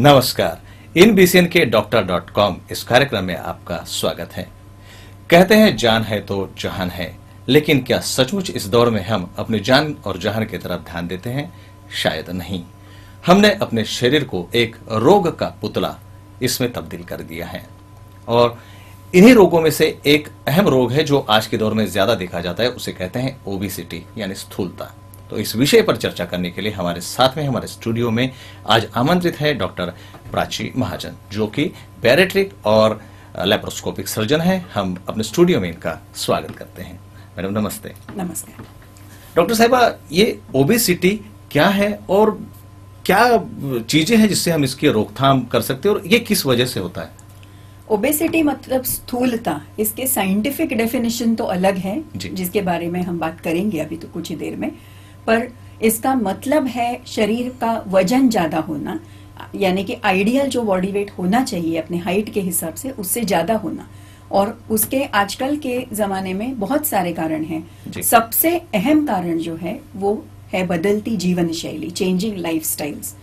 नमस्कार। इन बीसीएन के डॉक्टर.com इस कार्यक्रम में आपका स्वागत है। कहते हैं जान है तो जहान है, लेकिन क्या सचमुच इस दौर में हम अपनी जान और जहान की तरफ ध्यान देते हैं? शायद नहीं। हमने अपने शरीर को एक रोग का पुतला इसमें तब्दील कर दिया है और इन्हीं रोगों में से एक अहम रोग है जो आज के दौर में ज्यादा देखा जाता है, उसे कहते हैं ओबेसिटी यानी स्थूलता। तो इस विषय पर चर्चा करने के लिए हमारे साथ में हमारे स्टूडियो में आज आमंत्रित है डॉक्टर प्राची महाजन, जो कि बैरिएट्रिक और लैप्रोस्कोपिक सर्जन है। हम अपने स्टूडियो में इनका स्वागत करते हैं। मैडम नमस्ते। नमस्कार। डॉक्टर साहिबा, ये ओबेसिटी क्या है और क्या चीजें हैं जिससे हम इसकी रोकथाम कर सकते हैं और ये किस वजह से होता है? ओबेसिटी मतलब स्थूलता, इसके साइंटिफिक डेफिनेशन तो अलग है जिसके बारे में हम बात करेंगे अभी तो कुछ ही देर में। पर इसका मतलब है शरीर का वजन ज्यादा होना, यानी कि आइडियल जो बॉडी वेट होना चाहिए अपने हाइट के हिसाब से उससे ज्यादा होना। और उसके आजकल के जमाने में बहुत सारे कारण हैं। सबसे अहम कारण जो है वो है बदलती जीवन शैली, चेंजिंग लाइफस्टाइल्स।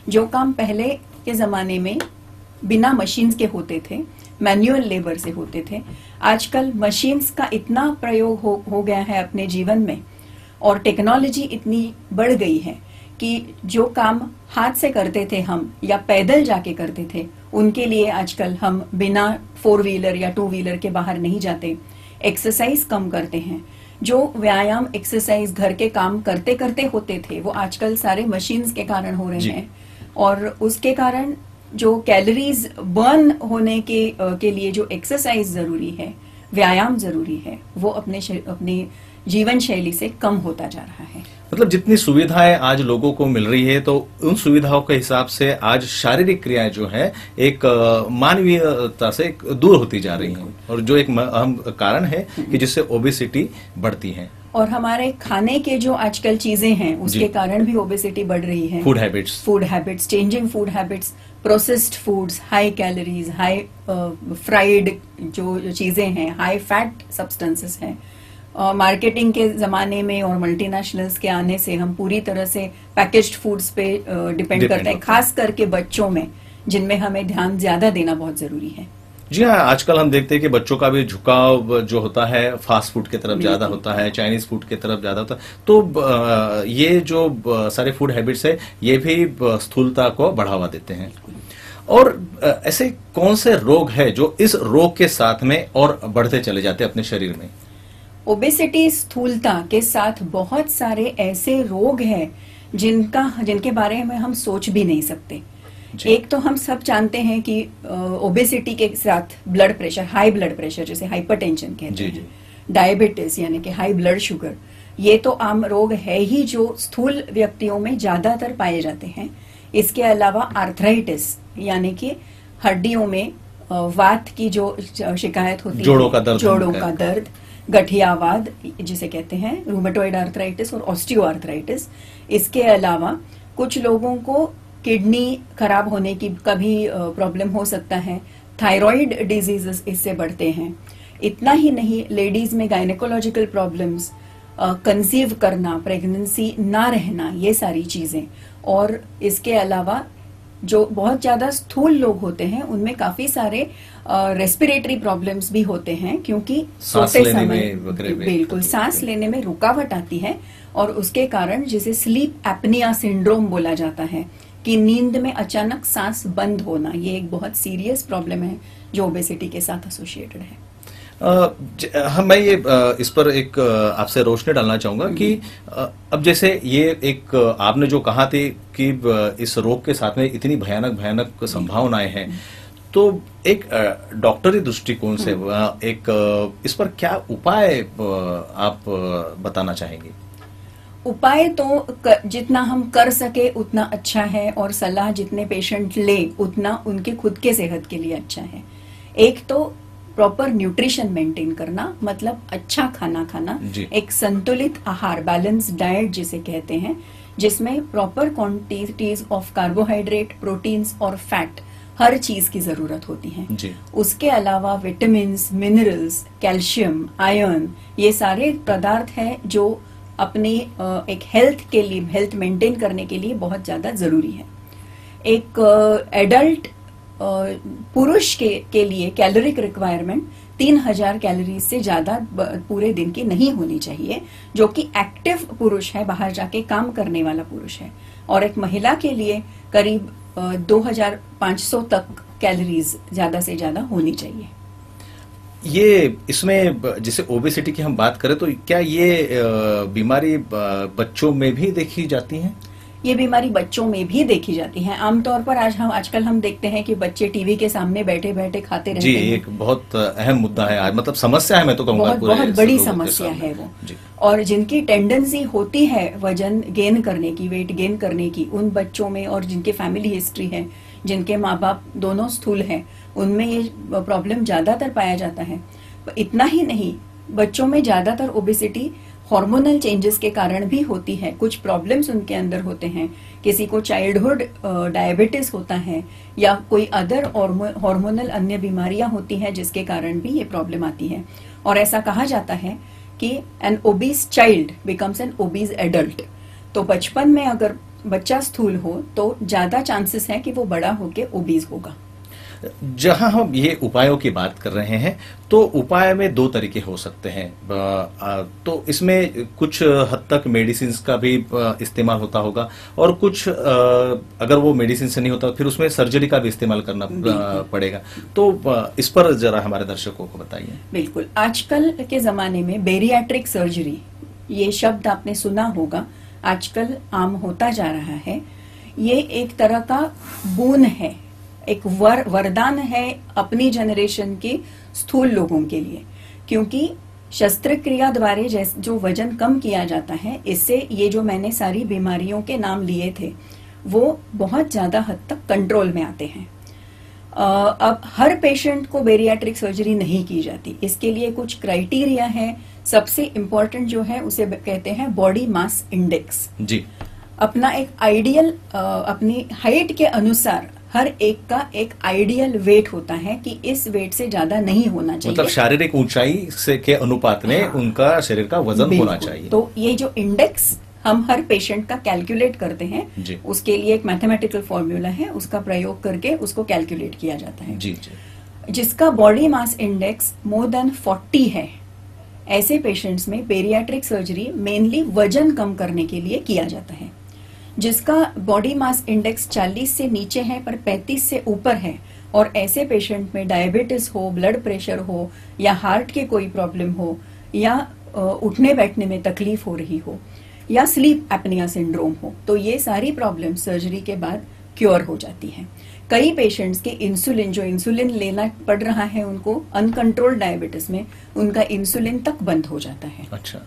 जो काम पहले के जमाने में बिना मशीन्स के होते थे, मैन्युअल लेबर से होते थे, आजकल मशीन्स का इतना प्रयोग हो गया है अपने जीवन में और टेक्नोलॉजी इतनी बढ़ गई है कि जो काम हाथ से करते थे हम या पैदल जाके करते थे, उनके लिए आजकल हम बिना 4 व्हीलर या 2 व्हीलर के बाहर नहीं जाते। एक्सरसाइज कम करते हैं। जो व्यायाम एक्सरसाइज घर के काम करते करते होते थे वो आजकल सारे मशीन्स के कारण हो रहे हैं और उसके कारण जो कैलोरीज बर्न होने के लिए जो एक्सरसाइज जरूरी है, व्यायाम जरूरी है, वो अपने जीवन शैली से कम होता जा रहा है। मतलब जितनी सुविधाएं आज लोगों को मिल रही है तो उन सुविधाओं के हिसाब से आज शारीरिक क्रियाएं जो है एक मानवीयता से दूर होती जा रही हैं और जो एक अहम कारण है कि जिससे ओबेसिटी बढ़ती है। और हमारे खाने के जो आजकल चीजें हैं उसके कारण भी ओबेसिटी बढ़ रही है। Food habits, changing food habits, processed foods, high calories, high fried जो चीजें हैं, हाई फैट सब्सटेंसेस हैं। मार्केटिंग के जमाने में और मल्टीनेशनल्स के आने से हम पूरी तरह से पैकेज्ड फूड्स पे डिपेंड करते हैं, खास करके बच्चों में, जिनमें हमें ध्यान ज्यादा देना बहुत जरूरी है। जी हाँ, आजकल हम देखते हैं कि बच्चों का भी झुकाव जो होता है फास्ट फूड की तरफ ज्यादा होता है, चाइनीज फूड की तरफ ज्यादा होता है। तो ये जो सारे फूड हैबिट्स है ये भी स्थूलता को बढ़ावा देते हैं। और ऐसे कौन से रोग है जो इस रोग के साथ में और बढ़ते चले जाते हैं अपने शरीर में? ओबेसिटी स्थूलता के साथ बहुत सारे ऐसे रोग हैं जिनके बारे में हम सोच भी नहीं सकते। एक तो हम सब जानते हैं कि ओबेसिटी के साथ blood pressure, high blood pressure जिसे हाइपरटेंशन कहते हैं, डायबिटीज यानी कि हाई ब्लड शुगर, ये तो आम रोग है ही जो स्थूल व्यक्तियों में ज्यादातर पाए जाते हैं। इसके अलावा आर्थराइटिस यानी कि हड्डियों में वात की जो शिकायत होती है, जोड़ों का दर्द, गठियावाद जिसे कहते हैं, रूमेटॉइड आर्थराइटिस और ऑस्टियोआर्थराइटिस। इसके अलावा कुछ लोगों को किडनी खराब होने की का भी प्रॉब्लम हो सकता है। थायराइड डिजीजेस इससे बढ़ते हैं। इतना ही नहीं, लेडीज में गायनेकोलॉजिकल प्रॉब्लम्स, कंसीव करना, प्रेगनेंसी ना रहना, ये सारी चीजें। और इसके अलावा जो बहुत ज्यादा स्थूल लोग होते हैं उनमें काफी सारे रेस्पिरेटरी प्रॉब्लम्स भी होते हैं, क्योंकि सोते समय बिल्कुल सांस लेने में रुकावट आती है और उसके कारण जिसे स्लीप एपनिया सिंड्रोम बोला जाता है कि नींद में अचानक सांस बंद होना, ये एक बहुत सीरियस प्रॉब्लम है जो ओबेसिटी के साथ एसोसिएटेड है। मैं ये इस पर एक आपसे रोशनी डालना चाहूंगा कि अब जैसे ये एक आपने जो कहा थी कि इस रोग के साथ में इतनी भयानक संभावनाएं हैं, तो एक डॉक्टरी दृष्टिकोण से एक इस पर क्या उपाय आप बताना चाहेंगे? उपाय तो जितना हम कर सके उतना अच्छा है और सलाह जितने पेशेंट ले उतना उनके खुद के सेहत के लिए अच्छा है। एक तो प्रॉपर न्यूट्रिशन मेंटेन करना, मतलब अच्छा खाना खाना, एक संतुलित आहार, बैलेंस डाइट जिसे कहते हैं, जिसमें proper quantities of carbohydrate, proteins और फैट हर चीज की जरूरत होती है। उसके अलावा विटामिन, मिनरल्स, कैल्शियम, आयरन, ये सारे पदार्थ हैं जो अपनी एक हेल्थ के लिए, हेल्थ मेंटेन करने के लिए बहुत ज्यादा जरूरी है। एक एडल्ट पुरुष के लिए कैलोरिक रिक्वायरमेंट 3000 कैलोरीज से ज्यादा पूरे दिन की नहीं होनी चाहिए, जो कि एक्टिव पुरुष है, बाहर जाके काम करने वाला पुरुष है। और एक महिला के लिए करीब 2500 तक कैलोरीज ज्यादा से ज्यादा होनी चाहिए। ये इसमें जैसे ओबेसिटी की हम बात करें तो क्या ये बीमारी बच्चों में भी देखी जाती है? ये बीमारी बच्चों में भी देखी जाती है। आमतौर पर आजकल हम देखते हैं कि बच्चे टीवी के सामने बैठे बैठे खाते रहते हैं। जी, एक बहुत अहम मुद्दा है आज, मतलब समस्या है, मैं तो कहूँगा बहुत बड़ी समस्या है वो। और जिनकी टेंडेंसी होती है वजन गेन करने की, वेट गेन करने की, उन बच्चों में, और जिनके फैमिली हिस्ट्री है, जिनके माँ बाप दोनों स्थूल हैं, उनमें ये प्रॉब्लम ज्यादातर पाया जाता है। इतना ही नहीं, बच्चों में ज्यादातर ओबेसिटी हार्मोनल चेंजेस के कारण भी होती है। कुछ प्रॉब्लम्स उनके अंदर होते हैं, किसी को चाइल्डहुड डायबिटीज होता है या कोई अदर हार्मोनल अन्य बीमारियां होती हैं जिसके कारण भी ये प्रॉब्लम आती है। और ऐसा कहा जाता है कि an obese child becomes an obese adult. तो बचपन में अगर बच्चा स्थूल हो तो ज्यादा चांसेस है कि वो बड़ा होके ओबीज होगा। जहां हम ये उपायों की बात कर रहे हैं तो उपाय में दो तरीके हो सकते हैं, तो इसमें कुछ हद तक मेडिसिन का भी इस्तेमाल होता होगा, और कुछ अगर वो मेडिसिन से नहीं होता फिर उसमें सर्जरी का भी इस्तेमाल करना पड़ेगा। तो इस पर जरा हमारे दर्शकों को बताइए। बिल्कुल, आजकल के जमाने में बेरियाट्रिक सर्जरी, ये शब्द आपने सुना होगा, आजकल आम होता जा रहा है। ये एक तरह का बोन है, एक वरदान है अपनी जनरेशन के स्थूल लोगों के लिए, क्योंकि शस्त्रक्रिया द्वारा जो वजन कम किया जाता है, इससे ये जो मैंने सारी बीमारियों के नाम लिए थे वो बहुत ज्यादा हद तक कंट्रोल में आते हैं। अब हर पेशेंट को बेरियाट्रिक सर्जरी नहीं की जाती, इसके लिए कुछ क्राइटेरिया है। सबसे इम्पोर्टेंट जो है उसे कहते हैं बॉडी मास इंडेक्स जी। अपना एक आइडियल, अपनी हाइट के अनुसार हर एक का एक आइडियल वेट होता है कि इस वेट से ज्यादा नहीं होना चाहिए, मतलब शारीरिक ऊंचाई से के अनुपात में उनका शरीर का वजन होना चाहिए। तो ये जो इंडेक्स हम हर पेशेंट का कैलकुलेट करते हैं जी। उसके लिए एक मैथमेटिकल फॉर्मूला है, उसका प्रयोग करके उसको कैलकुलेट किया जाता है जी। जिसका body mass index more than 40 है, ऐसे पेशेंट्स में बेरियाट्रिक सर्जरी मेनली वजन कम करने के लिए किया जाता है। जिसका बॉडी मास इंडेक्स 40 से नीचे है पर 35 से ऊपर है, और ऐसे पेशेंट में डायबिटीज हो, ब्लड प्रेशर हो, या हार्ट के कोई प्रॉब्लम हो, या उठने बैठने में तकलीफ हो रही हो, या स्लीप एपनिया सिंड्रोम हो, तो ये सारी प्रॉब्लम सर्जरी के बाद क्योर हो जाती है। कई पेशेंट्स के इंसुलिन लेना पड़ रहा है उनको, अनकंट्रोल्ड डायबिटीज में उनका इंसुलिन तक बंद हो जाता है। अच्छा,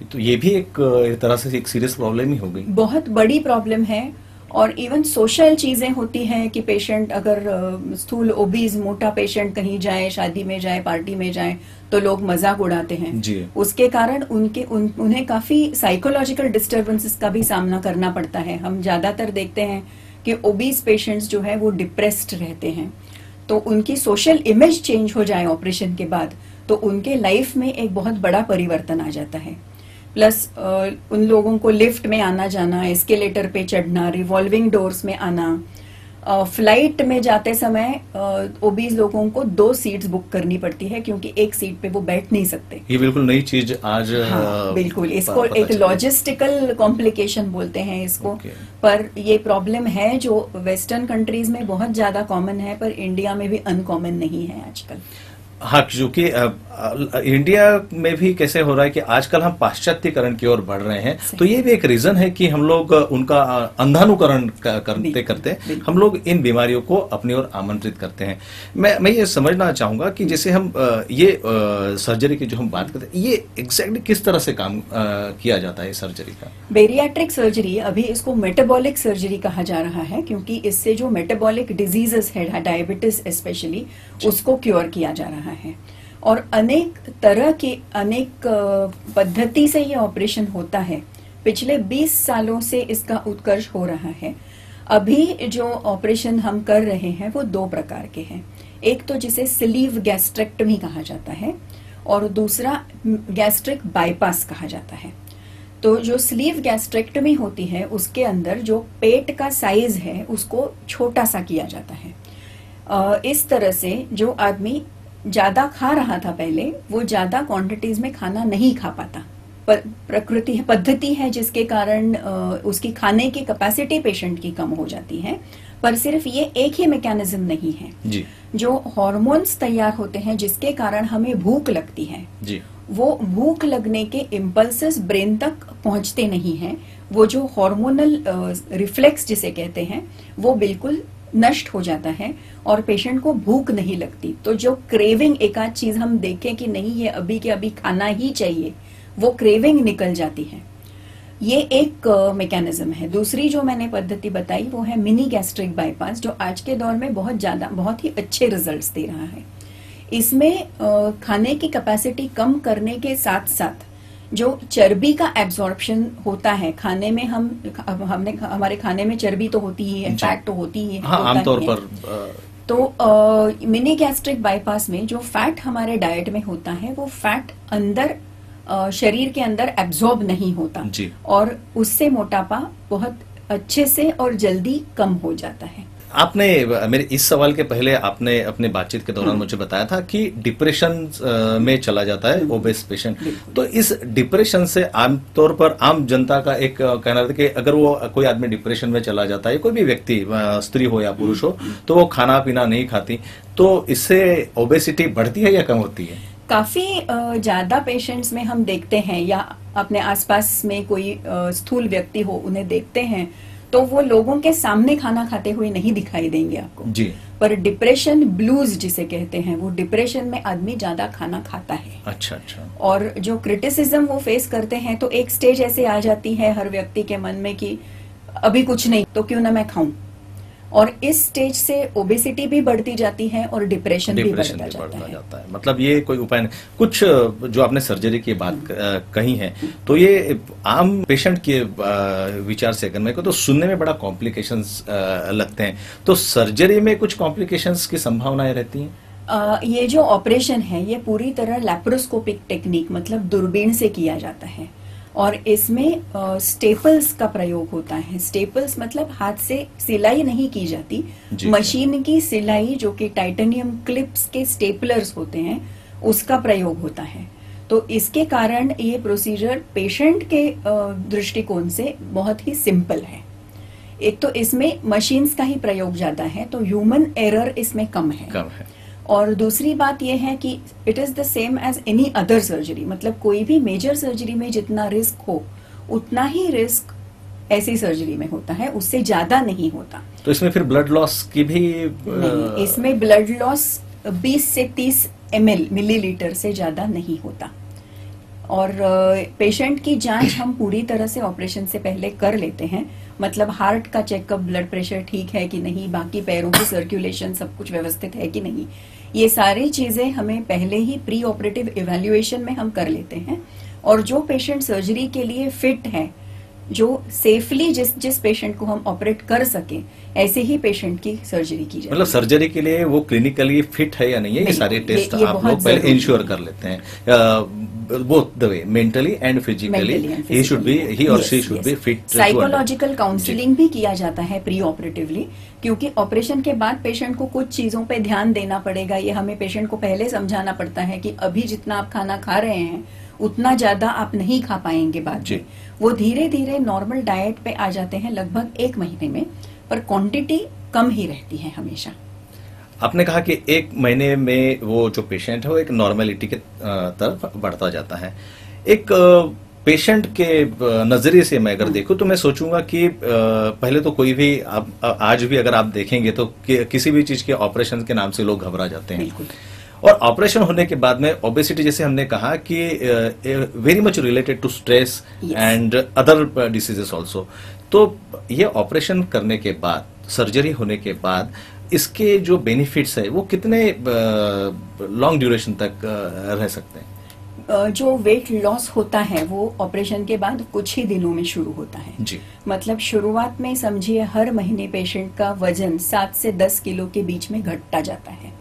तो ये भी एक तरह से एक सीरियस प्रॉब्लम ही हो गई, बहुत बड़ी प्रॉब्लम है। और इवन सोशल चीजें होती हैं कि पेशेंट अगर स्थूल ओबीज मोटा पेशेंट कहीं जाए, शादी में जाए, पार्टी में जाए, तो लोग मजाक उड़ाते हैं जी। उसके कारण उन्हें काफी साइकोलॉजिकल डिस्टर्बेंसेस का भी सामना करना पड़ता है। हम ज्यादातर देखते हैं कि ओबीज पेशेंट्स जो है वो डिप्रेस्ड रहते हैं, तो उनकी सोशल इमेज चेंज हो जाए ऑपरेशन के बाद तो उनके लाइफ में एक बहुत बड़ा परिवर्तन आ जाता है। प्लस उन लोगों को लिफ्ट में आना जाना, एस्केलेटर पे चढ़ना, रिवॉल्विंग डोर्स में आना, फ्लाइट में जाते समय ओबीज लोगों को 2 सीट्स बुक करनी पड़ती है क्योंकि एक सीट पे वो बैठ नहीं सकते। ये बिल्कुल नई चीज आज बिल्कुल, इसको एक लॉजिस्टिकल कॉम्प्लिकेशन बोलते हैं इसको। पर ये प्रॉब्लम है जो वेस्टर्न कंट्रीज में बहुत ज्यादा कॉमन है, पर इंडिया में भी अनकॉमन नहीं है आजकल। हाँ, क्योंकि इंडिया में भी कैसे हो रहा है कि आजकल हम पाश्चात्यकरण की ओर बढ़ रहे हैं, तो ये भी एक रीजन है कि हम लोग उनका अंधानुकरण करते करते हम लोग इन बीमारियों को अपनी ओर आमंत्रित करते हैं। मैं ये समझना चाहूंगा कि जैसे हम ये सर्जरी की जो हम बात करते हैं, ये एग्जैक्टली किस तरह से काम किया जाता है सर्जरी का? बेरियाट्रिक सर्जरी, अभी इसको मेटाबॉलिक सर्जरी कहा जा रहा है क्योंकि इससे जो मेटाबॉलिक डिजीजेस है, डायबिटीज स्पेशली, उसको क्योर किया जा रहा है। और अनेक तरह के अनेक पद्धति से ये ऑपरेशन होता है। पिछले 20 सालों से इसका उत्कर्ष हो रहा है। अभी जो ऑपरेशन हम कर रहे हैं वो 2 प्रकार के हैं। एक तो जिसे स्लीव गैस्ट्रेक्टमी कहा जाता है और दूसरा गैस्ट्रिक बाईपास कहा जाता है। तो जो स्लीव गैस्ट्रेक्टमी होती है उसके अंदर जो पेट का साइज है उसको छोटा सा किया जाता है। इस तरह से जो आदमी ज्यादा खा रहा था पहले, वो ज्यादा क्वांटिटीज में खाना नहीं खा पाता। प्रकृति पद्धति है जिसके कारण उसकी खाने की कैपेसिटी पेशेंट की कम हो जाती है। पर सिर्फ ये एक ही मैकेनिज्म नहीं है जी। जो हार्मोन्स तैयार होते हैं जिसके कारण हमें भूख लगती है जी। वो भूख लगने के इम्पल्सेस ब्रेन तक पहुंचते नहीं हैं। वो जो हार्मोनल रिफ्लेक्स जिसे कहते हैं वो बिल्कुल नष्ट हो जाता है और पेशेंट को भूख नहीं लगती। तो जो क्रेविंग, एक आध चीज हम देखें कि नहीं ये अभी के अभी खाना ही चाहिए, वो क्रेविंग निकल जाती है। ये एक मैकेनिज्म है। दूसरी जो मैंने पद्धति बताई वो है मिनी गैस्ट्रिक बाईपास, जो आज के दौर में बहुत ही अच्छे रिजल्ट्स दे रहा है। इसमें खाने की कैपेसिटी कम करने के साथ साथ जो चर्बी का एब्जॉर्प्शन होता है खाने में, हमारे खाने में चर्बी तो होती ही है, फैट तो होती ही है। हाँ, आमतौर पर तो मिनी गैस्ट्रिक बाईपास में जो फैट हमारे डाइट में होता है वो फैट अंदर शरीर के अंदर एब्जॉर्ब नहीं होता जी। और उससे मोटापा बहुत अच्छे से और जल्दी कम हो जाता है। आपने मेरे इस सवाल के पहले आपने अपने बातचीत के दौरान मुझे बताया था कि डिप्रेशन में चला जाता है ओबेस पेशेंट। तो इस डिप्रेशन से आमतौर पर आम जनता का एक कहना था कि अगर वो कोई आदमी डिप्रेशन में चला जाता है, कोई भी व्यक्ति स्त्री हो या पुरुष हो, तो वो खाना पीना नहीं खाती, तो इससे ओबेसिटी बढ़ती है या कम होती है? काफी ज्यादा पेशेंट्स में हम देखते हैं या अपने आसपास में कोई स्थूल व्यक्ति हो उन्हें देखते हैं तो वो लोगों के सामने खाना खाते हुए नहीं दिखाई देंगे आपको जी। पर डिप्रेशन ब्लूज जिसे कहते हैं, वो डिप्रेशन में आदमी ज्यादा खाना खाता है। अच्छा अच्छा। और जो क्रिटिसिज्म वो फेस करते हैं तो एक स्टेज ऐसे आ जाती है हर व्यक्ति के मन में कि अभी कुछ नहीं तो क्यों ना मैं खाऊं, और इस स्टेज से ओबेसिटी भी बढ़ती जाती है और डिप्रेशन भी बढ़ता जाता है। मतलब ये कोई उपाय नहीं। कुछ जो आपने सर्जरी की बात कही है, तो ये आम पेशेंट के विचार से अगर मेरे को तो सुनने में बड़ा कॉम्प्लिकेशंस लगते हैं, तो सर्जरी में कुछ कॉम्प्लिकेशंस की संभावनाएं रहती हैं? ये जो ऑपरेशन है ये पूरी तरह लैप्रोस्कोपिक टेक्निक मतलब दूरबीन से किया जाता है और इसमें स्टेपल्स का प्रयोग होता है। स्टेपल्स मतलब हाथ से सिलाई नहीं की जाती, मशीन की सिलाई जो कि टाइटेनियम क्लिप्स के स्टेपलर्स होते हैं उसका प्रयोग होता है। तो इसके कारण ये प्रोसीजर पेशेंट के दृष्टिकोण से बहुत ही सिंपल है। एक तो इसमें मशीन्स का ही प्रयोग ज्यादा है तो ह्यूमन एरर इसमें कम है। और दूसरी बात यह है कि it is the same as any other surgery, मतलब कोई भी मेजर सर्जरी में जितना रिस्क हो उतना ही रिस्क ऐसी सर्जरी में होता है, उससे ज्यादा नहीं होता। तो इसमें फिर ब्लड लॉस की भी नहीं, इसमें ब्लड लॉस 20 से 30 मिलीलीटर से ज्यादा नहीं होता। और पेशेंट की जांच हम पूरी तरह से ऑपरेशन से पहले कर लेते हैं, मतलब हार्ट का चेकअप, ब्लड प्रेशर ठीक है कि नहीं, बाकी पैरों की सर्कुलेशन सब कुछ व्यवस्थित है कि नहीं, ये सारी चीजें हमें पहले ही प्री ऑपरेटिव इवैल्यूएशन में हम कर लेते हैं। और जो पेशेंट सर्जरी के लिए फिट है, जो सेफली जिस पेशेंट को हम ऑपरेट कर सके, ऐसे ही पेशेंट की सर्जरी की जाए। मतलब सर्जरी के लिए वो क्लिनिकली फिट है या नहीं है, ये सारे टेस्ट आप लोग पहले इंश्योर कर लेते हैं। Both the way, mentally and physically he should be, he और she should be fit. Psychological counselling भी किया जाता है प्री ऑपरेटिवली, क्योंकि ऑपरेशन के बाद पेशेंट को कुछ चीजों पे ध्यान देना पड़ेगा। ये हमें पेशेंट को पहले समझाना पड़ता है कि अभी जितना आप खाना खा रहे हैं उतना ज्यादा आप नहीं खा पाएंगे बाद में। वो धीरे धीरे नॉर्मल डाइट पे आ जाते हैं लगभग 1 महीने में, पर क्वांटिटी कम ही रहती है हमेशा। आपने कहा कि 1 महीने में वो जो पेशेंट है वो एक नॉर्मेलिटी के तरफ बढ़ता जाता है। एक पेशेंट के नजरिए से मैं अगर देखूं तो मैं सोचूंगा कि पहले तो कोई भी आज भी अगर आप देखेंगे तो किसी भी चीज के ऑपरेशन के नाम से लोग घबरा जाते हैं, और ऑपरेशन होने के बाद में ओबेसिटी, जैसे हमने कहा कि very much related to stress and other diseases also. तो ये ऑपरेशन करने के बाद, सर्जरी होने के बाद, इसके जो बेनिफिट्स है वो कितने लॉन्ग ड्यूरेशन तक रह सकते हैं? जो वेट लॉस होता है वो ऑपरेशन के बाद कुछ ही दिनों में शुरू होता है जी। मतलब शुरुआत में समझिए हर महीने पेशेंट का वजन 7 से 10 किलो के बीच में घटता जाता है।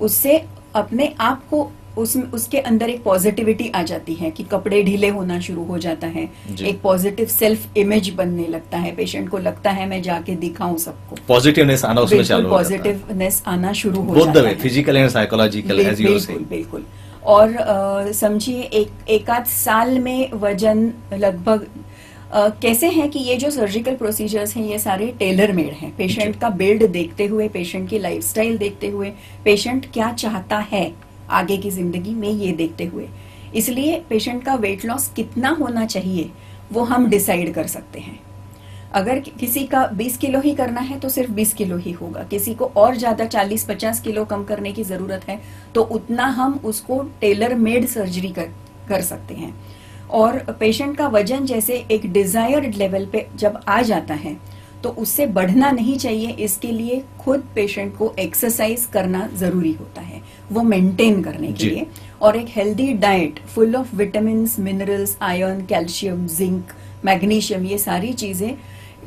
उससे अपने आप को उसके अंदर एक पॉजिटिविटी आ जाती है कि कपड़े ढीले होना शुरू हो जाता है, एक पॉजिटिव सेल्फ इमेज बनने लगता है, पेशेंट को लगता है मैं जाके दिखाऊं सबको, पॉजिटिवनेस आना उसमें चालू हो जाता है, पॉजिटिवनेस आना शुरू हो जाता है, physical and psychological as you say. बिल्कुल। और समझिए एक आध साल में वजन लगभग कैसे है कि ये जो सर्जिकल प्रोसीजर्स हैं ये सारे टेलर मेड हैं, पेशेंट का बिल्ड देखते हुए, पेशेंट की लाइफस्टाइल देखते हुए, पेशेंट क्या चाहता है आगे की जिंदगी में ये देखते हुए, इसलिए पेशेंट का वेट लॉस कितना होना चाहिए वो हम डिसाइड कर सकते हैं। अगर किसी का 20 किलो ही करना है तो सिर्फ 20 किलो ही होगा, किसी को और ज्यादा 40-50 किलो कम करने की जरूरत है तो उतना हम उसको टेलर मेड सर्जरी कर सकते हैं। और पेशेंट का वजन जैसे एक डिजायर्ड लेवल पे जब आ जाता है तो उससे बढ़ना नहीं चाहिए, इसके लिए खुद पेशेंट को एक्सरसाइज करना जरूरी होता है वो मेंटेन करने के लिए, और एक healthy diet full of vitamin, minerals, iron, calcium, zinc, magnesium, ये सारी चीजें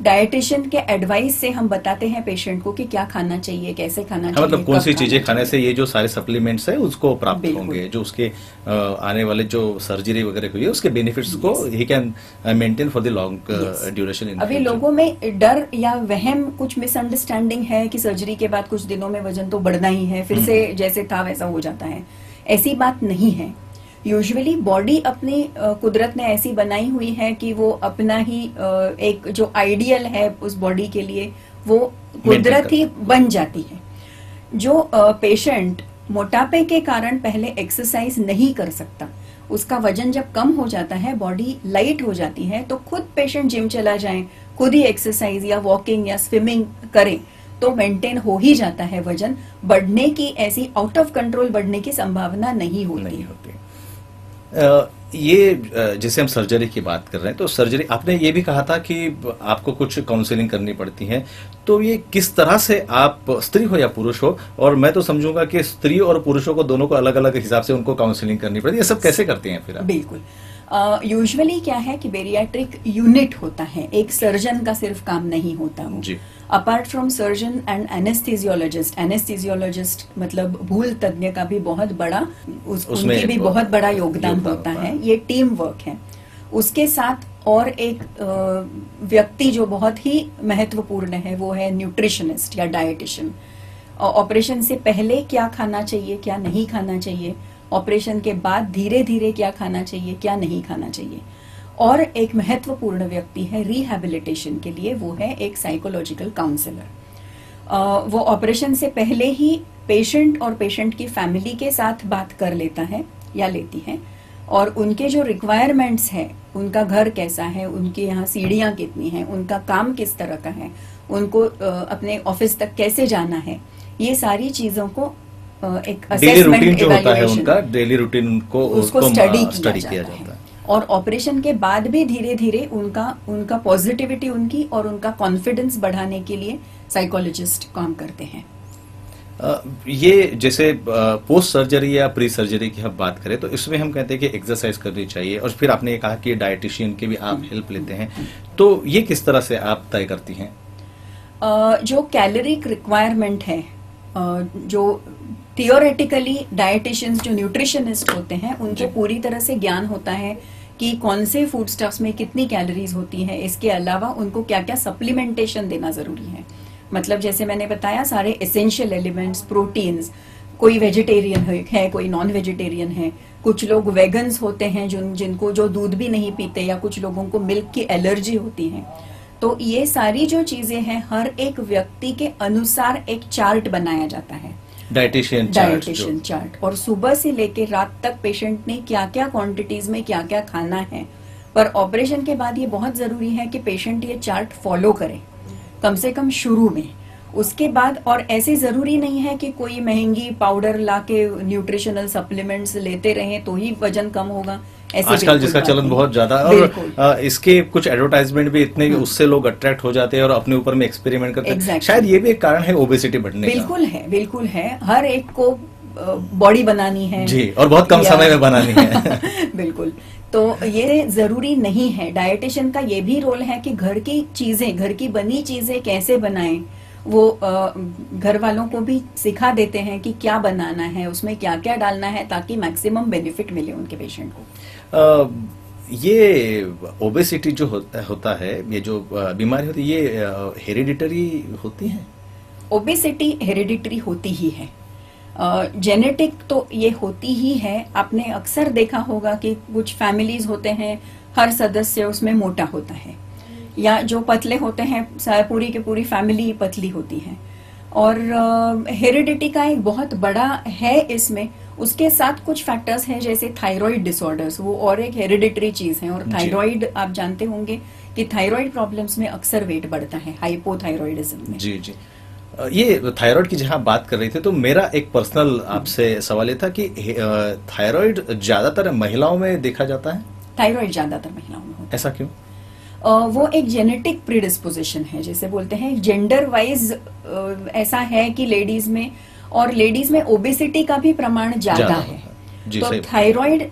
डाइटिशियन के एडवाइस से हम बताते हैं पेशेंट को कि क्या खाना चाहिए, कैसे खाना चाहिए, मतलब कौन सी चीजें खाने से ये जो सारे सप्लीमेंट्स है उसको प्राप्त होंगे, जो उसके आने वाले जो सर्जरी वगैरह हुई है उसके बेनिफिट्स को he can maintain for the long duration इन। अभी लोगों में डर या वहम, कुछ मिसअंडरस्टैंडिंग है कि सर्जरी के बाद कुछ दिनों में वजन तो बढ़ना ही है, फिर से जैसे था वैसा हो जाता है। ऐसी बात नहीं है। यूजुअली बॉडी अपनी कुदरत ने ऐसी बनाई हुई है कि वो अपना ही एक जो आइडियल है उस बॉडी के लिए वो कुदरत ही बन जाती है। जो पेशेंट मोटापे के कारण पहले एक्सरसाइज नहीं कर सकता, उसका वजन जब कम हो जाता है, बॉडी लाइट हो जाती है, तो खुद पेशेंट जिम चला जाए, खुद ही एक्सरसाइज या वॉकिंग या स्विमिंग करे तो मेंटेन हो ही जाता है वजन। बढ़ने की ऐसी आउट ऑफ कंट्रोल बढ़ने की संभावना नहीं होती। ये जैसे हम सर्जरी की बात कर रहे हैं तो सर्जरी आपने ये भी कहा था कि आपको कुछ काउंसलिंग करनी पड़ती है, तो ये किस तरह से आप स्त्री हो या पुरुष हो, और मैं तो समझूंगा कि स्त्री और पुरुषों को दोनों को अलग अलग हिसाब से उनको काउंसलिंग करनी पड़ती है, ये सब कैसे करते हैं फिर आप? बिल्कुल, यूजुअली क्या है कि बेरियाट्रिक यूनिट होता है, एक सर्जन का सिर्फ काम नहीं होता वो। Apart from surgeon and anaesthesiologist, anaesthesiologist मतलब भूल तज्ञ का भी बहुत बड़ा उनकी भी बहुत बड़ा योगदान होता है, ये टीम वर्क है। उसके साथ और एक व्यक्ति जो बहुत ही महत्वपूर्ण है वो है न्यूट्रिशनिस्ट या डाइटिशियन। ऑपरेशन से पहले क्या खाना चाहिए, क्या नहीं खाना चाहिए, ऑपरेशन के बाद धीरे धीरे क्या खाना चाहिए, क्या नहीं खाना चाहिए। और एक महत्वपूर्ण व्यक्ति है रिहैबिलिटेशन के लिए, वो है एक साइकोलॉजिकल काउंसलर। वो ऑपरेशन से पहले ही पेशेंट और पेशेंट की फैमिली के साथ बात कर लेता है या लेती है, और उनके जो रिक्वायरमेंट्स है, उनका घर कैसा है, उनके यहाँ सीढ़ियाँ कितनी हैं, उनका काम किस तरह का है, उनको अपने ऑफिस तक कैसे जाना है, ये सारी चीजों को एक असेसमेंट जो होता है उनका डेली रूटीन उनको उसको स्टडी किया जाता है। और ऑपरेशन के बाद भी धीरे धीरे उनका पॉजिटिविटी उनकी और उनका कॉन्फिडेंस बढ़ाने के लिए साइकोलॉजिस्ट काम करते हैं। ये जैसे पोस्ट सर्जरी या प्री सर्जरी की हम बात करें तो इसमें हम कहते हैं कि एक्सरसाइज करनी चाहिए, और फिर आपने ये कहा कि डाइटिशियन की भी आप हेल्प लेते हैं, तो ये किस तरह से आप तय करती हैं? जो कैलोरिक रिक्वायरमेंट है, जो थियोरेटिकली डाइटिशियंस जो न्यूट्रिशनिस्ट होते हैं उनको पूरी तरह से ज्ञान होता है कि कौन से फूड स्टफ्स में कितनी कैलोरीज होती हैं। इसके अलावा उनको क्या क्या सप्लीमेंटेशन देना जरूरी है, मतलब जैसे मैंने बताया सारे एसेंशियल एलिमेंट्स, प्रोटीन्स, कोई वेजिटेरियन है, कोई नॉन वेजिटेरियन है, कुछ लोग वेगन्स होते हैं जिनको जो दूध भी नहीं पीते, या कुछ लोगों को मिल्क की एलर्जी होती है। तो ये सारी जो चीजें हैं हर एक व्यक्ति के अनुसार एक चार्ट बनाया जाता है, डाइटिशियन चार्ट, और सुबह से लेकर रात तक पेशेंट ने क्या क्या क्वांटिटीज में क्या क्या खाना है। पर ऑपरेशन के बाद ये बहुत जरूरी है कि पेशेंट ये चार्ट फॉलो करे, कम से कम शुरू में। उसके बाद और ऐसे जरूरी नहीं है कि कोई महंगी पाउडर लाके न्यूट्रिशनल सप्लीमेंट्स लेते रहें तो ही वजन कम होगा। आजकल जिसका चलन बहुत ज्यादा है, और इसके कुछ एडवर्टाइजमेंट भी इतने उससे लोग अट्रैक्ट हो जाते हैं और अपने ऊपर में एक्सपेरिमेंट करते हैं। शायद ये भी एक कारण है ओबेसिटी बढ़ने का। बिल्कुल है, हर एक को बॉडी बनानी है जी, और बहुत कम समय में बनानी है। बिल्कुल, तो ये जरूरी नहीं है। डाइटिशियन का ये भी रोल है कि घर की चीजें, घर की बनी चीजें कैसे बनाएं, वो घर वालों को भी सिखा देते हैं कि क्या बनाना है, उसमें क्या क्या डालना है, ताकि मैक्सिमम बेनिफिट मिले उनके पेशेंट को। ये ओबेसिटी जो होता है, ये जो बीमारी होती है, ये हेरिडिटरी होती है? ओबेसिटी हेरिडिटरी होती ही है, जेनेटिक तो ये होती ही है। आपने अक्सर देखा होगा कि कुछ फैमिलीज होते हैं, हर सदस्य उसमें मोटा होता है, या जो पतले होते हैं पूरी की पूरी फैमिली पतली होती है। और हेरिडिटी का एक बहुत बड़ा है इसमें। उसके साथ कुछ फैक्टर्स हैं जैसे थायराइड डिसऑर्डर्स, वो और एक हेरिडिटरी चीज है। और थायराइड आप जानते होंगे कि थायराइड प्रॉब्लम्स में अक्सर वेट बढ़ता है, हाइपोथायराइडिज्म में। जी जी। ये थायराइड की जहां बात कर रही थे, तो मेरा एक पर्सनल आपसे सवाल ये था कि थायराइड ज्यादातर महिलाओं में देखा जाता है? थायराइड ज्यादातर महिलाओं में होता है। ऐसा क्यों? वो एक जेनेटिक प्रीडिस्पोजिशन है, जैसे बोलते हैं जेंडर वाइज ऐसा है कि लेडीज में, और लेडीज में ओबेसिटी का भी प्रमाण ज्यादा है। जी, तो थायराइड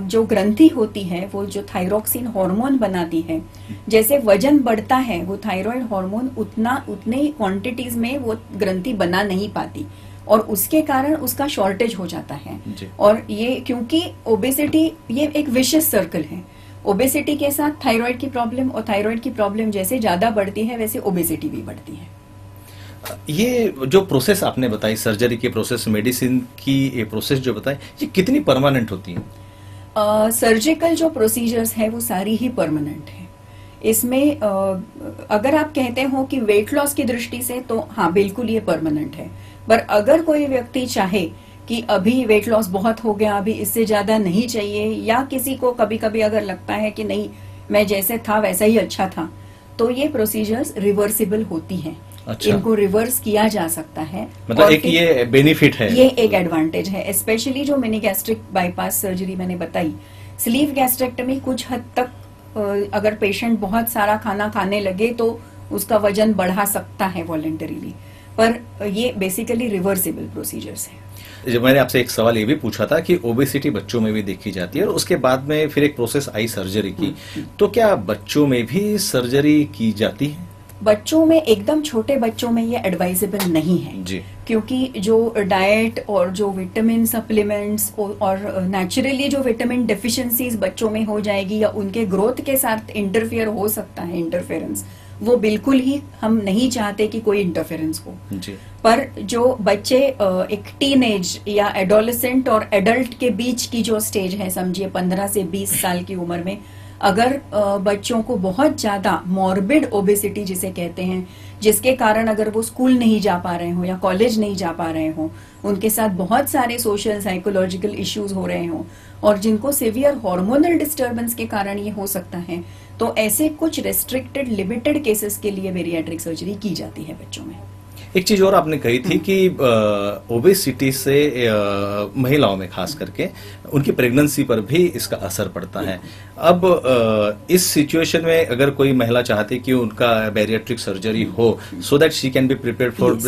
जो ग्रंथि होती है, वो जो थायरोक्सिन हार्मोन बनाती है, जैसे वजन बढ़ता है वो थायराइड हार्मोन उतने क्वांटिटीज में वो ग्रंथि बना नहीं पाती, और उसके कारण उसका शॉर्टेज हो जाता है। और ये क्योंकि ओबेसिटी ये एक विशियस सर्कल है, ओबेसिटी के साथ थायराइड की प्रॉब्लम, और थायराइड की प्रॉब्लम जैसे ज्यादा बढ़ती है वैसे ओबेसिटी भी बढ़ती है। ये जो प्रोसेस आपने बताई, सर्जरी की प्रोसेस, मेडिसिन की ये प्रोसेस जो बताई, ये कितनी परमानेंट होती है? सर्जिकल जो प्रोसीजर्स है वो सारी ही परमानेंट है। इसमें अगर आप कहते हो कि वेट लॉस की दृष्टि से, तो हाँ बिल्कुल ये परमानेंट है। पर अगर कोई व्यक्ति चाहे कि अभी वेट लॉस बहुत हो गया, अभी इससे ज्यादा नहीं चाहिए, या किसी को कभी कभी अगर लगता है कि नहीं मैं जैसे था वैसा ही अच्छा था, तो ये प्रोसीजर्स रिवर्सिबल होती हैं। अच्छा। इनको रिवर्स किया जा सकता है। मतलब एक ये बेनिफिट है, ये एक एडवांटेज है। स्पेशली जो मिनी गैस्ट्रिक बाईपास सर्जरी मैंने बताई, स्लीव गैस्ट्रेक्टमी कुछ हद तक अगर पेशेंट बहुत सारा खाना खाने लगे तो उसका वजन बढ़ा सकता है वॉलंटरीली, पर ये बेसिकली रिवर्सिबल प्रोसीजर्स है। जब मैंने आपसे एक सवाल ये भी पूछा था कि ओबेसिटी बच्चों में भी देखी जाती है, और उसके बाद में फिर एक प्रोसेस आई सर्जरी की, तो क्या बच्चों में भी सर्जरी की जाती है? बच्चों में, एकदम छोटे बच्चों में ये एडवाइजेबल नहीं है जी। क्योंकि जो डाइट और जो विटामिन सप्लीमेंट्स और नेचुरली जो विटामिन डेफिशिएंसीज बच्चों में हो जाएगी या उनके ग्रोथ के साथ इंटरफेयर हो सकता है, इंटरफेरेंस, वो बिल्कुल ही हम नहीं चाहते कि कोई इंटरफेरेंस हो। जी। पर जो बच्चे एक टीनेज या एडोलेसेंट और एडल्ट के बीच की जो स्टेज है, समझिए 15 से 20 साल की उम्र में, अगर बच्चों को बहुत ज्यादा मॉर्बिड ओबेसिटी जिसे कहते हैं, जिसके कारण अगर वो स्कूल नहीं जा पा रहे हो या कॉलेज नहीं जा पा रहे हो, उनके साथ बहुत सारे सोशल साइकोलॉजिकल इश्यूज हो रहे हो, और जिनको सिवियर हार्मोनल डिस्टर्बेंस के कारण ये हो सकता है, तो ऐसे कुछ रेस्ट्रिक्टेड लिमिटेड केसेस के लिए बेरियाट्रिक सर्जरी की जाती है बच्चों में। एक चीज और आपने कही थी कि ओबेसिटी से महिलाओं में खास करके उनकी प्रेगनेंसी पर भी इसका असर पड़ता है। अब इस सिचुएशन में अगर कोई महिला चाहती कि उनका बैरियाट्रिक सर्जरी हो so that she can be prepared for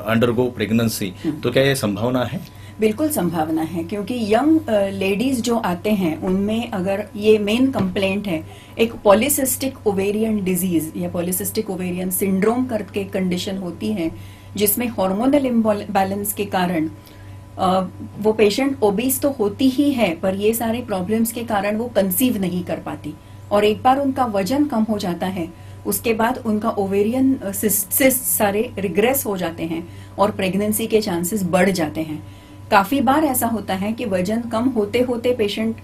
undergo pregnancy, तो क्या ये संभावना है? बिल्कुल संभावना है, क्योंकि यंग लेडीज जो आते हैं उनमें अगर ये मेन कंप्लेंट है, एक पॉलीसिस्टिक ओवेरियन डिजीज या पॉलीसिस्टिक ओवेरियन सिंड्रोम करके कंडीशन होती है, जिसमें हार्मोनल इम्बैलेंस के कारण वो पेशेंट ओबीस तो होती ही है, पर ये सारे प्रॉब्लम्स के कारण वो कंसीव नहीं कर पाती, और एक बार उनका वजन कम हो जाता है उसके बाद उनका ओवेरियन सिस्ट सारे रिग्रेस हो जाते हैं और प्रेगनेंसी के चांसेस बढ़ जाते हैं। काफी बार ऐसा होता है कि वजन कम होते होते पेशेंट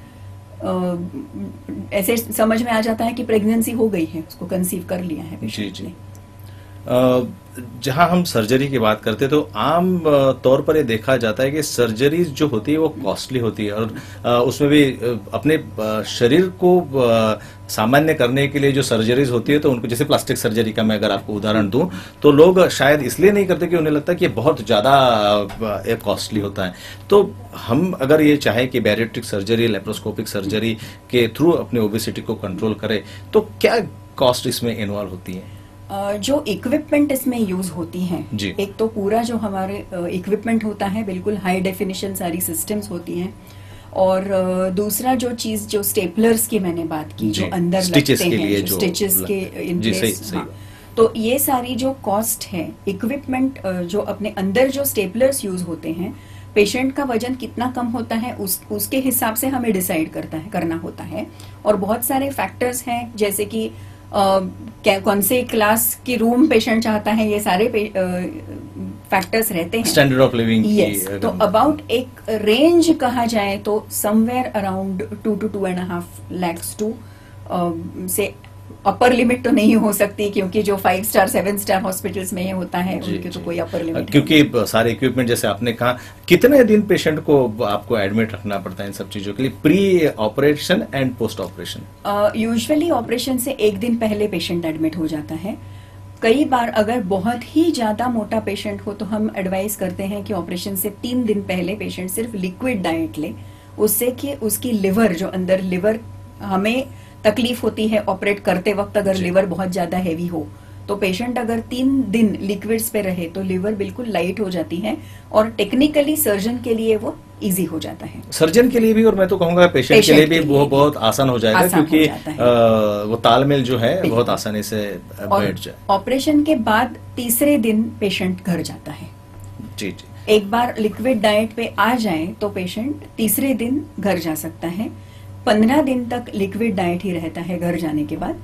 ऐसे समझ में आ जाता है कि प्रेगनेंसी हो गई है, उसको कंसीव कर लिया है पेशेंट ने। जहां हम सर्जरी की बात करते हैं तो आम तौर पर ये देखा जाता है कि सर्जरीज जो होती है वो कॉस्टली होती है, और उसमें भी अपने शरीर को सामान्य करने के लिए जो सर्जरीज होती है, तो उनको, जैसे प्लास्टिक सर्जरी का मैं अगर आपको उदाहरण दूं, तो लोग शायद इसलिए नहीं करते कि उन्हें लगता है कि ये बहुत ज्यादा कॉस्टली होता है। तो हम अगर ये चाहे कि बैरियाट्रिक सर्जरी, लेप्रोस्कोपिक सर्जरी के थ्रू अपने ओबेसिटी को कंट्रोल करें, तो क्या कॉस्ट इसमें इन्वॉल्व होती है? जो इक्विपमेंट इसमें यूज होती हैं, एक तो पूरा जो हमारे इक्विपमेंट होता है बिल्कुल हाई डेफिनेशन सारी सिस्टम्स होती हैं, और दूसरा जो चीज जो स्टेपलर्स की मैंने बात की, जो अंदर लगते हैं, जो स्टिचेस के इन प्लेस, हाँ, तो ये सारी जो कॉस्ट है, इक्विपमेंट जो अपने अंदर जो स्टेपलर्स यूज होते हैं, पेशेंट का वजन कितना कम होता है उसके हिसाब से हमें डिसाइड करना होता है। और बहुत सारे फैक्टर्स हैं, जैसे कि कौन से क्लास की रूम पेशेंट चाहता है, ये सारे फैक्टर्स रहते हैं। स्टैंडर्ड ऑफ लिविंग यस, तो अबाउट एक रेंज कहा जाए तो समवेयर अराउंड 2 to 2.5 lakhs टू से अपर लिमिट तो नहीं हो सकती, क्योंकि जो 5 स्टार 7 स्टार हॉस्पिटल्स में ये होता है उनके तो कोई अपर लिमिट, क्योंकि सारे इक्विपमेंट जैसे आपने कहा, कितने दिन पेशेंट को आपको एडमिट रखना पड़ता है इन सब चीजों के लिए, pre operation and post operation? Usually operation से एक दिन पहले पेशेंट एडमिट हो जाता है। कई बार अगर बहुत ही ज्यादा मोटा पेशेंट हो तो हम एडवाइस करते हैं कि ऑपरेशन से 3 दिन पहले पेशेंट सिर्फ लिक्विड डाइट ले, उससे कि उसकी लिवर, जो अंदर लिवर हमें तकलीफ होती है ऑपरेट करते वक्त, अगर लिवर बहुत ज्यादा हैवी हो तो पेशेंट अगर 3 दिन लिक्विड्स पे रहे तो लिवर बिल्कुल लाइट हो जाती है और टेक्निकली सर्जन के लिए वो इजी हो जाता है। सर्जन के लिए भी, और मैं तो कहूंगा पेशेंट के लिए भी वो बहुत आसान हो जाएगा, क्योंकि वो तालमेल जो है बहुत आसानी से बैठ जाए। ऑपरेशन के बाद तीसरे दिन पेशेंट घर जाता है। जी जी। एक बार लिक्विड डाइट पे आ जाए तो पेशेंट तीसरे दिन घर जा सकता है। 15 दिन तक लिक्विड डाइट ही रहता है घर जाने के बाद।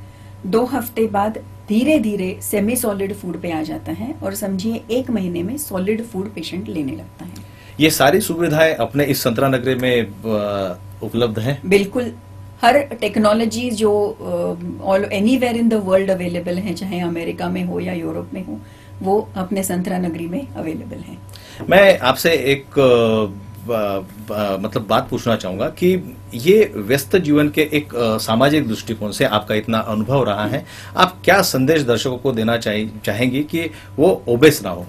2 हफ्ते बाद धीरे धीरे सेमी सॉलिड फूड पे आ जाता है और समझिए 1 महीने में सॉलिड फूड पेशेंट लेने लगता है। ये सारी सुविधाएं अपने इस संतरा नगरी में उपलब्ध है? बिल्कुल, हर टेक्नोलॉजी जो anywhere in the world available है, चाहे अमेरिका में हो या यूरोप में हो, वो अपने संतरा नगरी में अवेलेबल है। मैं आपसे एक मतलब बात पूछना चाहूंगा कि ये व्यस्त जीवन के एक सामाजिक दृष्टिकोण से आपका इतना अनुभव रहा है, आप क्या संदेश दर्शकों को देना चाहेंगी कि वो ओबेस ना हो?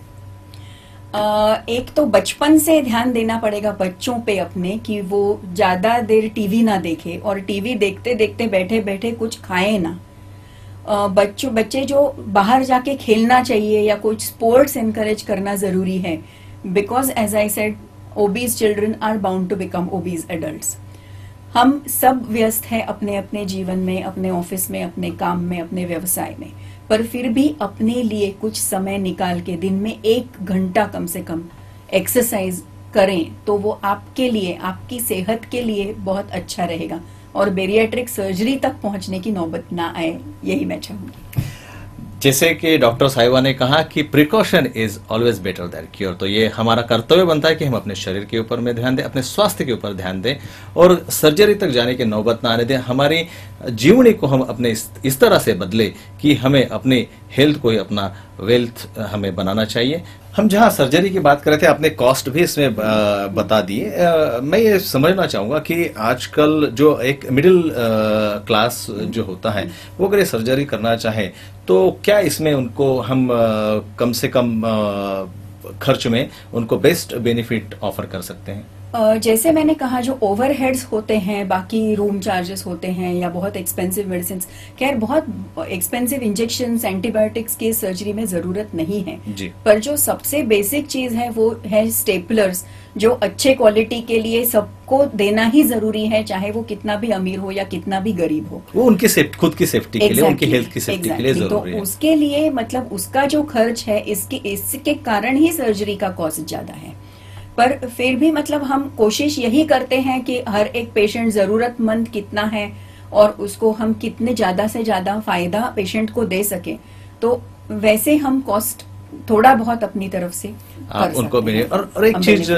एक तो बचपन से ध्यान देना पड़ेगा बच्चों पे अपने, कि वो ज्यादा देर टीवी ना देखे और टीवी देखते देखते बैठे बैठे कुछ खाए ना। बच्चे जो बाहर जाके खेलना चाहिए या कुछ स्पोर्ट्स एनकरेज करना जरूरी है, because as I said obese children are bound to become obese adults. हम सब व्यस्त हैं अपने अपने जीवन में, अपने ऑफिस में, अपने काम में, अपने व्यवसाय में, पर फिर भी अपने लिए कुछ समय निकाल के दिन में 1 घंटा कम से कम एक्सरसाइज करें तो वो आपके लिए, आपकी सेहत के लिए बहुत अच्छा रहेगा और बेरियाट्रिक सर्जरी तक पहुंचने की नौबत ना आए, यही मैं चाहूंगी। जैसे कि डॉक्टर साहिबा ने कहा कि precaution is always better than cure, तो ये हमारा कर्तव्य बनता है कि हम अपने शरीर के ऊपर में ध्यान दें, अपने स्वास्थ्य के ऊपर ध्यान दें और सर्जरी तक जाने की नौबत ना आने दें। हमारी जीवनी को हम अपने इस तरह से बदले कि हमें अपनी हेल्थ को ही अपना वेल्थ हमें बनाना चाहिए। हम जहां सर्जरी की बात कर रहे थे, आपने कॉस्ट भी इसमें बता दिए। मैं ये समझना चाहूंगा कि आजकल जो एक मिडिल क्लास जो होता है वो अगर सर्जरी करना चाहे तो क्या इसमें उनको हम कम से कम खर्च में उनको बेस्ट बेनिफिट ऑफर कर सकते हैं? जैसे मैंने कहा, जो ओवरहेड्स होते हैं, बाकी रूम चार्जेस होते हैं या बहुत एक्सपेंसिव मेडिसिन, खैर बहुत एक्सपेंसिव इंजेक्शंस, एंटीबायोटिक्स की सर्जरी में जरूरत नहीं है जी। पर जो सबसे बेसिक चीज है वो है स्टेपलर्स, जो अच्छे क्वालिटी के लिए सबको देना ही जरूरी है, चाहे वो कितना भी अमीर हो या कितना भी गरीब हो। वो उनकी खुद की सेफ्टी के लिए, उनकी हेल्थ की सेफ्टी के लिए जरूरी है। तो उसके लिए मतलब उसका जो खर्च है, इसके कारण ही सर्जरी का कॉस्ट ज्यादा है। पर फिर भी मतलब हम कोशिश यही करते हैं कि हर एक पेशेंट जरूरतमंद कितना है और उसको हम कितने ज्यादा से ज्यादा फायदा पेशेंट को दे सके, तो वैसे हम कॉस्ट थोड़ा बहुत अपनी तरफ से आप उनको और एक चीज,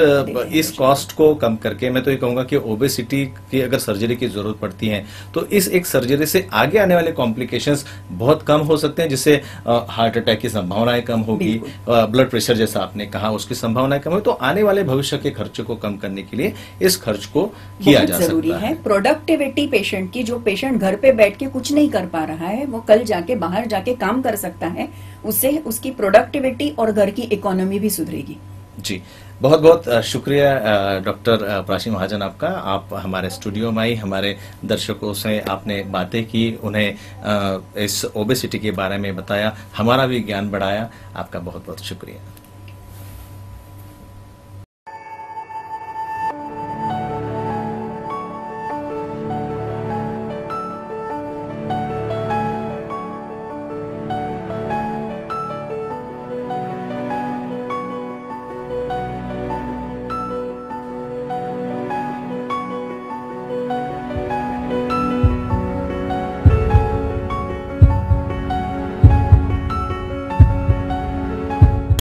इस कॉस्ट को कम करके मैं तो ये कहूंगा कि ओबेसिटी की अगर सर्जरी की जरूरत पड़ती है तो इस एक सर्जरी से आगे आने वाले कॉम्प्लिकेशंस बहुत कम हो सकते हैं, जिससे हार्ट अटैक की संभावनाएं कम होगी, ब्लड प्रेशर जैसा आपने कहा उसकी संभावनाएं कम होगी। तो आने वाले भविष्य के खर्चे को कम करने के लिए इस खर्च को किया जा सकता है। प्रोडक्टिविटी पेशेंट की, जो पेशेंट घर पे बैठ के कुछ नहीं कर पा रहा है वो कल जाके बाहर जाके काम कर सकता है, उससे उसकी प्रोडक्टिविटी और घर की इकोनॉमी भी सुधरेगी। जी, बहुत बहुत शुक्रिया डॉक्टर प्राची महाजन आपका। आप हमारे स्टूडियो में आई, हमारे दर्शकों से आपने बातें की, उन्हें इस ओबेसिटी के बारे में बताया, हमारा भी ज्ञान बढ़ाया। आपका बहुत बहुत शुक्रिया।